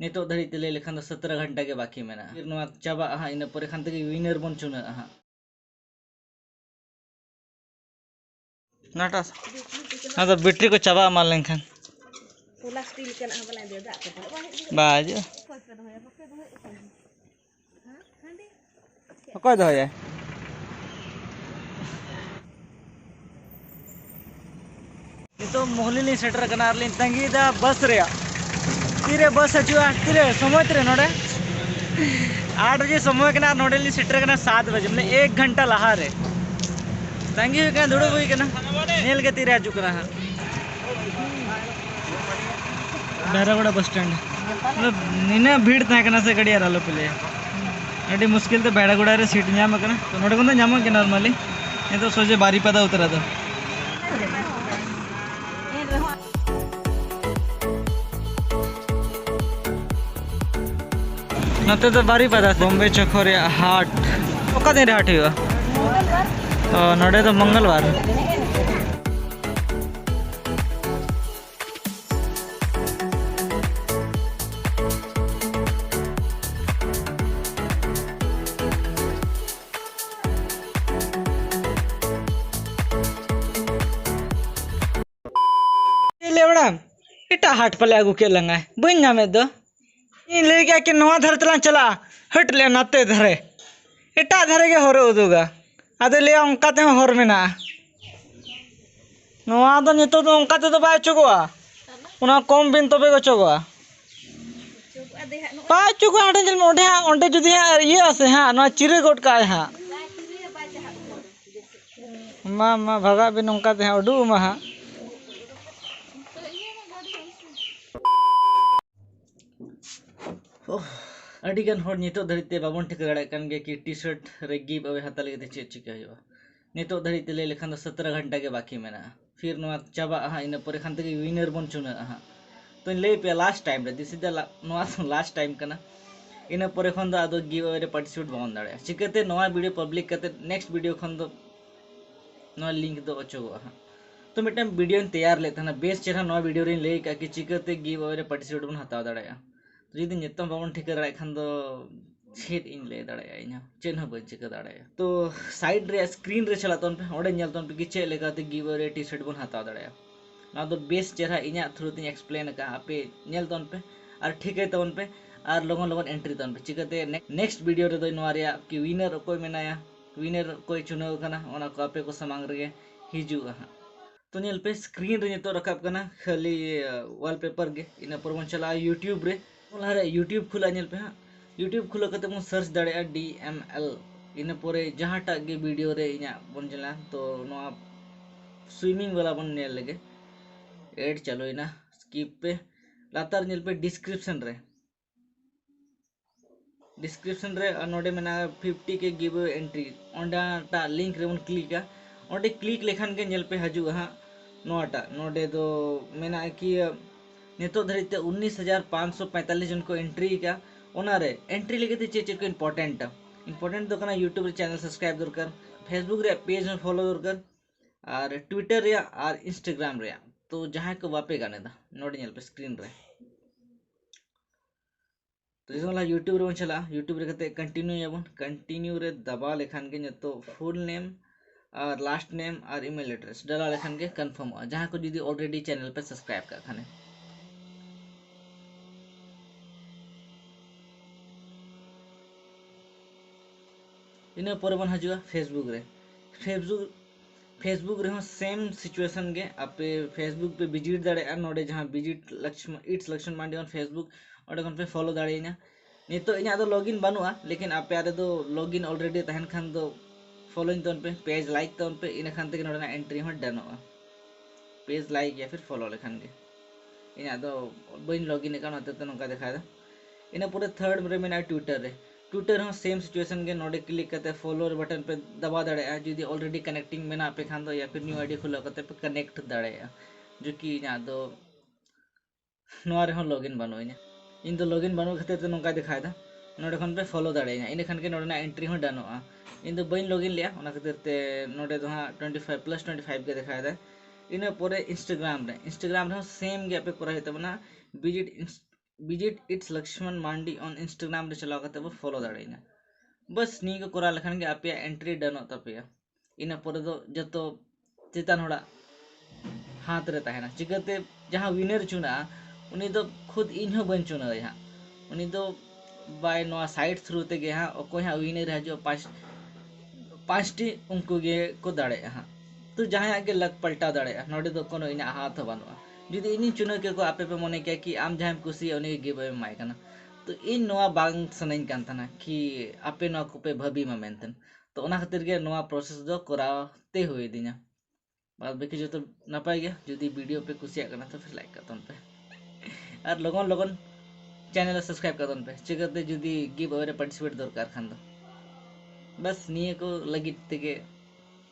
नितो धरी ते लई लेखान 17 घंटा के बाकी मेना फिर नोआ चाबा हाँ इन पर खान तक विनर बन चुना हाँ नाटा ना तो बैटरी को चाबा मार लेंखान बाज कोई दो है तो मोहली सेटर करना तंगी बस रे तीरे बस हजूआ तीरे समय तीरे नोड़े 8 बजे समय करना नोड़े सेटर करना 7 बजे मतलब 1 घंटा लहा रे तंगी हुई करना दुड़ब हुई करना नेल के तीरे हजू करना हाँ बैरागोड़ा बस स्टैंड मतलब निना भीड़ तहे करना से गड़ी आलो पे अभी मुश्किल तो बैरागोड़ा रे सीट नाम करना तो नोड़े को नाम के नॉर्मली ये तो सोचे बारीपदा उतरा तो नते तो बारीपदा बॉम्बे चौखो रे हाट ओका दिन रे हाट हुआ नोड़े तो मंगलवार लेवड़ा इटा हाट पले आगू के लंगा बन नामे दो इन ले गया कि नवा धर तला चला हट ले नाते धरे इटा धरे के होरे उदुगा आदे ले अंका ते होर मेना नवा दो नितो तो अंका ते तो बाय चुगवा उना कम बिन तबे को चुगवा बाय चुगवा आडे जल मोढे ओंडे जुदी ये आसे हां नवा चिरे गोट का हां मा भगा बिन अंका ते उडू मा हां अडिगन होड़ नितो धरिते बाबन ठिक दाड़े कान गे कि टी शर्ट रे गिव अवे हाता लगे चे चिका हुआ नितो धरिते ले लेखान 17 घंटा के बाकी मेना फिर नोआ चाबा हाँ इन पर खान तक विनर बन चुना हाँ तो ले पे लास्ट टाइम रे दिस इज द नोआ लास्ट टाइम कना इन पर खन द आदो गिव अवे रे पार्टिसिपेट बावन दाड़े चिकाते नोआ वीडियो पब्लिक करते नेक्स्ट वीडियो खन दो नोआ लिंक दो अचोगो हाँ तो मिटम वीडियो तैयार ले था बेस चेहरा नोआ वीडियो रे ले का कि चिकाते गिव अवे रे पार्टिसिपेट बन हताव दाड़े जुदी नितम बाबन ठिका दाड़े खान दो चेद इन ले दाड़े इन चेन हो बन चिका दाड़े तो साइड रे स्क्रीन रे चला तोन पे ओडे नेल तोन पे कि चे लेकाते गिव अवे टी शर्ट बन हताव दाड़े ना तो बेस चेहरा इना थ्रू तिन एक्सप्लेन का आपे नेल तोन पे और ठिके तोन पे और लोगन लोगन एंट्री तोन पे चिकाते नेक्स्ट वीडियो रे दो नोआ रे कि विनर कोई मेनाया विनर कोई चुनाव करना ओना को आपे को समांग रे हिजुआ तो नेल पे स्क्रीन रे तो रखब करना खाली वॉलपेपर गे इन पर मन चला यूट्यूब रे ओलारे यूट्यूब खुला नेल पे हाँ यूट्यूब खुला कते मन सर्च दाड़े DML इन परे जहाटा गे वीडियो रे इना बन चला तो नोआ स्विमिंग वाला बन नेल लगे एड चलो इना स्किप पे लातार नेल पे डिस्क्रिप्शन रे नोडे मेना 50 के गिव एंट्री ओंडा टा लिंक रे बन क्लिक ओंडे क्लिक लेखान के नेल पे हजू हाँ नोटा नोडे दो मेना कि नितो धरिते 19,545 जन को एंट्री का ओनारे एंट्री लगे चे चे को इंपॉर्टेंट दो कना यूट्यूब रे चैनल सब्सक्राइब दरकार फेसबुक रे पेज में फॉलो दरकार और ट्विटर रे और इंस्टाग्राम रे तो जहां को वापे गाने दा नोड नेल पे स्क्रीन रे तो इसला यूट्यूब रे चला यूट्यूब रे कते कंटिन्यू रे दबा लेखान के तो फुल नेम और लास्ट नेम और ईमेल एड्रेस डाला लेखान के कंफर्म हो जहां को जुदी ऑलरेडी चैनल पे सब्सक्राइब का खाने इन पर बन हजूआ फेसबुक रे सेम सिचुएशन गे आपे फेसबुक पे विजिट दाड़े नोडे जहां visit Laxman Mandi on Facebook ओडे पे फॉलो दाड़े नितो इना दो लॉगिन बनुआ लेकिन आपे आरे दो लॉगिन ऑलरेडी तहन खान दो फॉलोइंग तोन पे पेज लाइक तोन पे इन खान तक नोडे एंट्री हो डनोआ पेज लाइक या फिर फॉलो लेखान गे इना दो बइन लॉगिन का नते तो नका दिखा दा इन पूरे थर्ड रे मेना ट्विटर हाँ सेम सिचुएशन के नोडे क्लिक करते फॉलोअर बटन पे दबा दाड़े जुदी ऑलरेडी कनेक्टिंग मेना पे खान दो या फिर न्यू आईडी खुला करते पे कनेक्ट दाड़े जो कि इना दो नोआ रे लॉगिन बनो इन दो लॉगिन बनो खातिर तो नका दिखा दा नोडे खन पे फॉलो दाड़े इन खान के नोडे एंट्री हो डनोआ इन दो बइन लॉगिन लिया ओना खातिर ते नोडे दो हाँ 25+25 के दिखा दा इन परे इंस्टाग्राम रे सेम गे पे करा हेते बना visit it's Laxman Mandi on Instagram रे चलाव कते बो फॉलो दाड़ेना बस नी को करा लेखान गे आपे एंट्री डनो तपेया इना परे दो जतो चेतन होड़ा हाथ रे तहना चिकते जहां विनर चुना उनी दो खुद इन हो बन चुना यहाँ उनी दो बाय नो साइड थ्रू ते गे हाँ ओको यहाँ विनर हजो पाँचटी उनको गे को दाड़े हाँ तो जहाँ के लक पलटा दाड़े नोडे दो कोनो इन हाथ बनुआ जुदी इन चुना के को आपे पे मने क्या कि आम जहाँ कुसी उनी गिव अवे माय कना तो इन नोआ बांग सनाइन कान तना कि आपे नो को पे भबी मा मेंतन तो ओना खातिर गे नोआ प्रोसेस दो कराते हुए दिना बाद बाकी जो तो नपाय गया जुदी वीडियो पे कुसिया करना तो फिर लाइक करतन पे और लगन लगन चैनल सब्सक्राइब करतन पे चिकते जुदी गिव अवे पार्टिसिपेट दरकार खान दो बस निये को लगी तेगे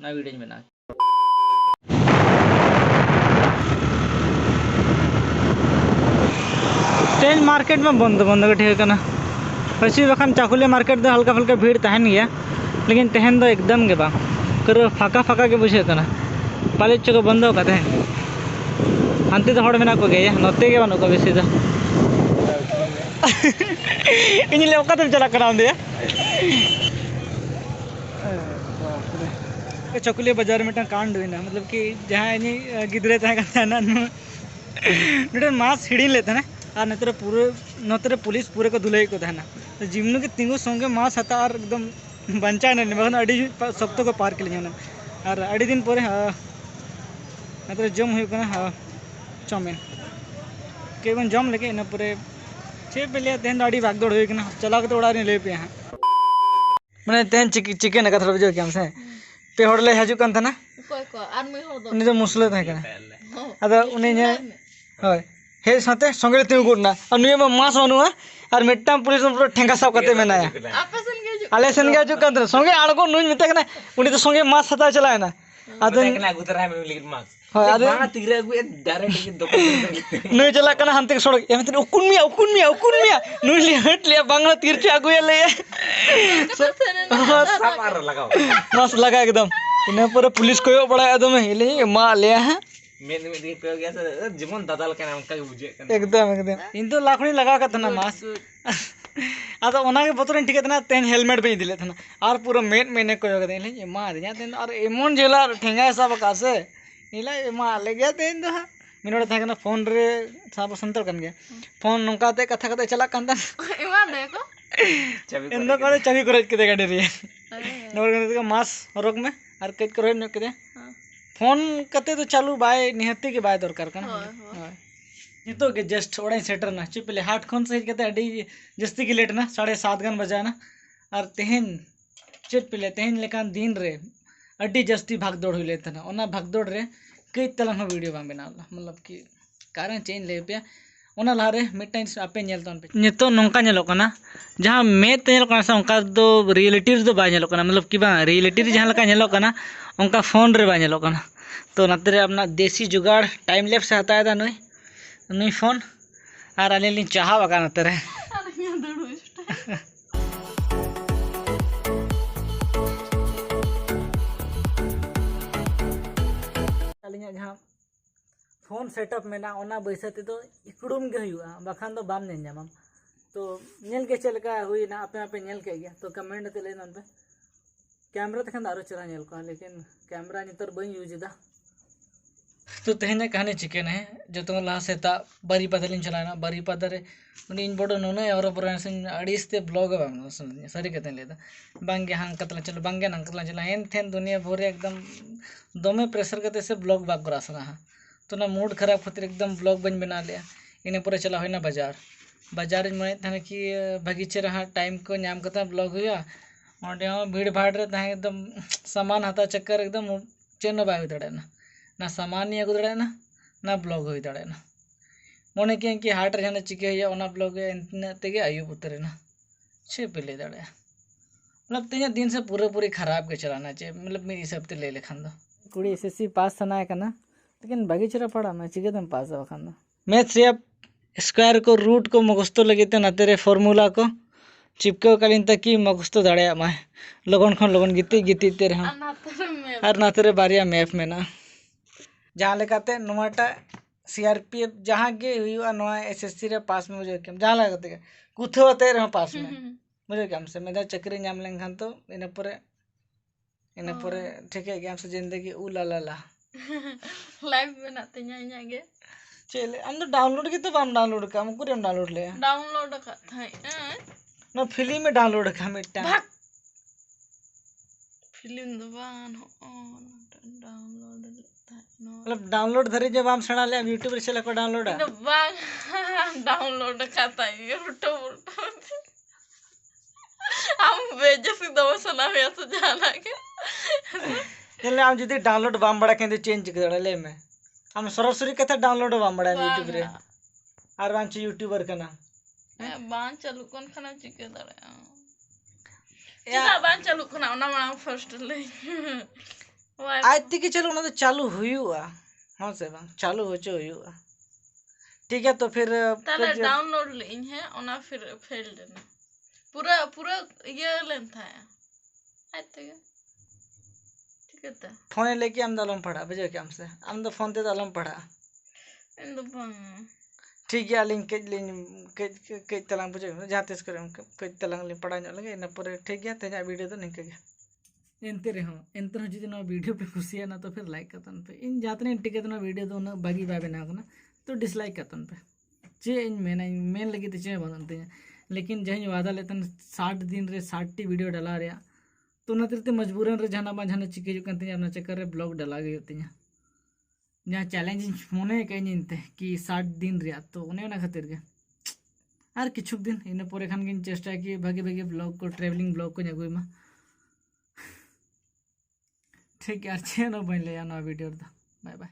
ना वीडियो में ना तेज मार्केट में बंद बंद के ठीक है वैसे बखान चाकुलिया मार्केट दो हल्का फुल्का भीड़ तहन गया लेकिन तहन दो एकदम के बा कर फाका फाका के बुझे कना पाले चको बंद हो कते हांते तो हड़ मेना को गया नते के बानो को बेसी दा इन ले ओका तुम चला करा दे चकुलिया बाजार में कांड हुई ना मतलब कि जहाँ इन गिदरे तहना नोटे मास हिड़ी लेते ना और नतरे पूरे नतरे पुलिस पूरे को दुलई को तहना तो जिम्नु के तिंगु संगे मास हता और एकदम बंचा ने बखन अड़ी सप्तो को पार के लिए और अड़ी दिन पर नतरे जम हुई कना चाउमिन केवन जम लेके इन पूरे छे पे लिया तेन अड़ी भागदौड़ हुई कना चला के ओड़ा ले पे यहाँ मैंने तेन चिकन का थोड़ा बुझो क्या हमसे पे हड़ले हजू कान था उनी तो मुसले था कना अदा उनी ने होय हे साथे संगे तिंगु गुडना और नुए में मास बनुआ और मिट्टा पुलिस में पूरा ठेंगा साब करते मेनाया आले सन गया जो कंत्र संगे आड़को नुई मिते कना उनी तो संगे मास हता चलाए ना आदो कना गुतरा में लेकिन मास हां आदो मां तीरे गु डायरेक्ट के दुकान नुई चला कना हंते सड़क एमते उकुन मिया नुई ले हट लिया बांगला तीरचे आगुया ले सब मार लगाओ मास लगा एकदम इने पर पुलिस कोयो बड़ा एकदम हिले मा ले है में दी पे गया से जीवन दादाल के नाम का बुझे एकदम इन तो लाखनी लगा का था मास आदा ओना के बतरन ठीक है तेन हेलमेट पे दिले था और पूरा मेन महीने को गदे ले मा दिया तेन और एमन जेला ठेंगा सब कासे इला मा ले गया तेन दो मिनोड़ था फोन रे सब संतर कन गया फोन नंकाते कथा कथा चला कांदा एमा देखो इन दो करे चाबी करज के गाड़ी रे नवर के मास रोक में और कट कर न के फोन कते तो चालू बाय निहत्ती के बाय दरकार कन नितो के जस्ट ओड़ा सेटर ना चिपले हाट खन से कते अडी जस्ती की लेट ना 7:30 गन बजा ना और तेहन चिपले तेहन लेकान दिन रे अडी जस्ती भागदौड़ हुई लेते ना ओना भागदौड़ रे कई तलंग वीडियो बा बनाला मतलब कि कारण चेंज ले पे ओना लारे मिटाइन आपे नेलतन पे नितो नोंका नेलो कना जहां में तेल कना से उनका दो रियलिटीज दो बा नेलो कना मतलब कि बा रियलिटी जहां लका नेलो कना उनका फोन रे बा नेलो कना तो नतरे अपना देसी जुगाड़ टाइम लैप्स से हटाया था नुई फोन और अली ली चाहा बका नतरे अलिया जहां फोन सेटअप में ना ओना बैसते तो इकड़ुम के हुआ बखान तो बाम ने जाम तो नेल के चलका हुई ना आपे आपे नेल के गया तो कमेंट ते लेन पे कैमरा तखन आरो चला नेल को लेकिन कैमरा नितर बई यूज दा तो तेहने कहानी चिकन है जो तो ला सेता बारी पदलिन चलाना बारी पदरे उनी इन बडो नोने और परसन अड़ीसते ब्लॉग बाम सरी कते लेदा बांगे हां कतला चलो बांगे नंग कतला चला एन थेन दुनिया भरे एकदम दमे प्रेशर कते से ब्लॉग बाग करासना तो ना मूड खराब खातिर एकदम ब्लॉग बन बना लिया इने पूरे चला होना बाजार में थाने कि भगीचे रहा टाइम को नाम कता ब्लॉग हुआ और भीड़ भाड़ रे तहे एकदम सामान हता चक्कर एकदम चेन बाय दड़े ना सामान नहीं अगु दड़े ना ब्लॉग हुई दड़े ना मने कि हाट रे जाने चिके हुआ ओना ब्लॉग इतने तेगे आयु उतरे ना छे पे ले दड़े मतलब तेज दिन से पूरी खराब के चलाना चाहिए मतलब मेरी हिसाब से ले लेखान दो कुड़ी एसएससी पास सना है कना लेकिन बगीचरा पड़ा मैं चिके तुम पास बखान दो मैथ से अब स्क्वायर को रूट को मगस्तो लगे ना तेरे फॉर्मूला को चिपको कालीन तक की मगस्तो दाड़े मैं लगन खन लगन गीती तेरे हाँ और ना तेरे बारिया मैप में ना जहाँ लेकाते नुमाटा CRPF जहाँ के हुआ नवा SSC रे पास में बुझे केम जहाँ लागत के कुथो अते रह पास में बुझे केम से मेदा चक्री नाम लेंखान तो इन परे ठीक है गेम से जिंदगी उला ला ला लाइव बनाते गे चले हम तो डाउनलोड की तो बाम डाउनलोड का हमको रेम डाउनलोड ले डाउनलोड का था ना फिल्म में डाउनलोड का मिट्टा फिल्म दबान डाउनलोड मतलब डाउनलोड धरे जब हम सड़ा ले YouTube रे चला को डाउनलोड है डाउनलोड खाता यूट्यूब हम बेजसी दवा सुना हुआ तो जाना के चले हम जदी डाउनलोड बाम बड़ा केंदे चेंज कर ले में हम सरसरी कथा डाउनलोड बाम बड़ा YouTube रे आर वांच यूट्यूबर कना बान चालू कोन खाना चिके दरे या बान चालू खाना ना मा फर्स्ट ले आज तक चलो ना तो चालू हुआ हां से बांग चालू हो चो हुआ ठीक है तो फिर ताले डाउनलोड ले है ओना फिर फेल देना पूरा पूरा ये लेन था आज तक ठीक है तो फोन लेके हम दलम पढ़ा बुझे के हमसे हम तो फोन ते दलम पढ़ा इन दो ठीक है लिंक के तलांग बुझे जहाँ तेज करे के तलांग लिंक पढ़ा लगे इन पर ठीक है तेजा वीडियो तो निकल गया एंते रहो जुदी ना वीडियो पे खुशी है ना तो फिर लाइक करतन पे इन जातने टिके तो ना वीडियो तो ना बागी बा बना ना तो डिसलाइक करतन पे चे इन मेन लगी तो चे बनते हैं लेकिन जहीं वादा लेतन 60 दिन रे 60 वीडियो डाला रहा तो ना तेरे मजबूरन रे जाना बा जाना चिके जो करते हैं चक्कर रे ब्लॉग डाला गई होती हैं जहाँ चैलेंजिंग होने कहीं इनते कि 60 दिन रे तो उन्हें ना खातिर के और किछु दिन इन पर खान गिन चेष्टा कि भागे भागे ब्लॉग को ट्रेवलिंग ब्लॉग को जगह में ठीक है अच्छे ना बन ले वीडियो बाय बाय।